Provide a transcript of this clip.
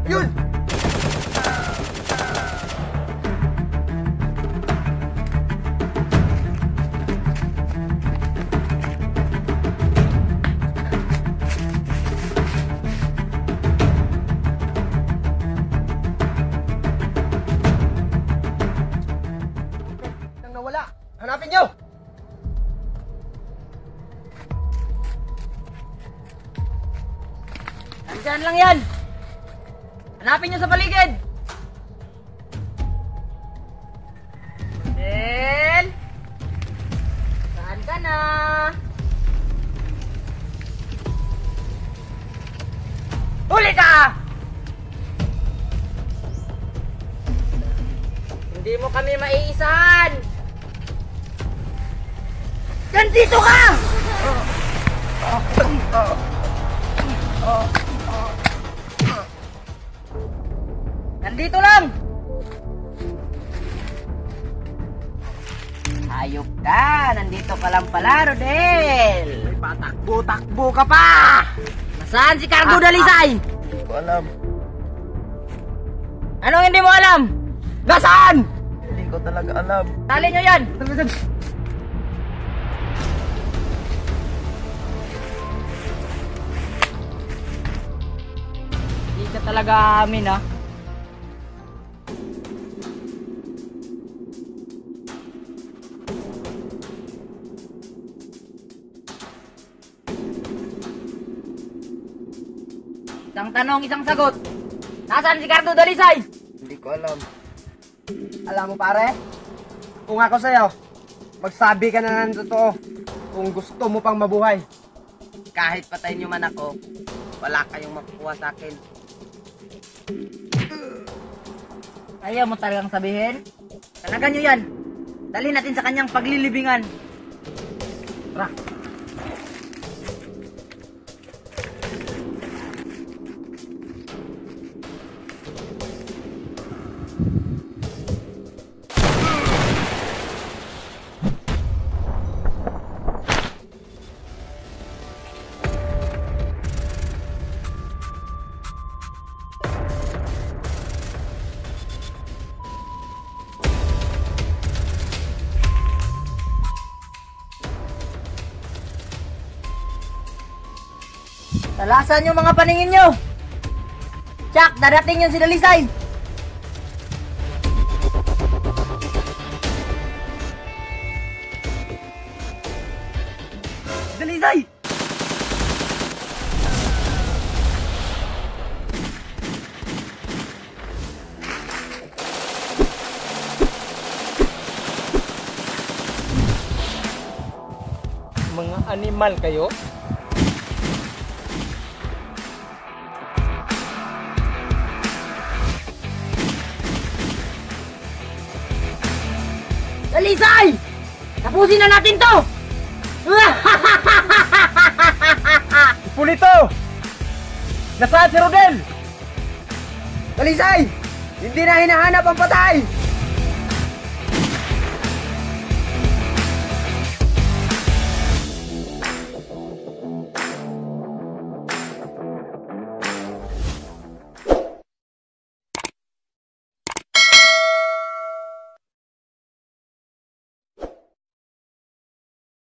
Yun! Nang nawala, hanapin nyo! Nandyan lang yan! Hanapin nyo sa paligid! Del! Saan ka na? Huli ka! Hindi mo kami maiisahan! Nandito ka! Nandito lang! Hayop ka! Nandito ka lang pala, Rodel! May patakbo-takbo ka pa! Nasaan si Cargo Dalisay? Hindi ko alam. Anong hindi mo alam? Nasaan? Hindi ko talaga alam. Tali nyo yan! Hindi ka talaga amin, ha? Isang tanong, isang sagot. Nasaan si Cardo Dalisay? Hindi ko alam. Alam mo pare, kung ako sa'yo, magsabi ka na ng totoo kung gusto mo pang mabuhay. Kahit patayin nyo man ako, wala kayong makukuha sa akin. Ayaw mo talagang sabihin? Talaga nyo yan. Dalhin natin sa kanyang paglilibingan. Tara. Talasan yung mga paningin nyo! Tsak, darating yun si Dalisay! Dalisay! Mga animal kayo? Dalisay! Tapusin na natin to! Pulito! Nasaan si Rodel? Dalisay! Hindi na hinahanap ang patay!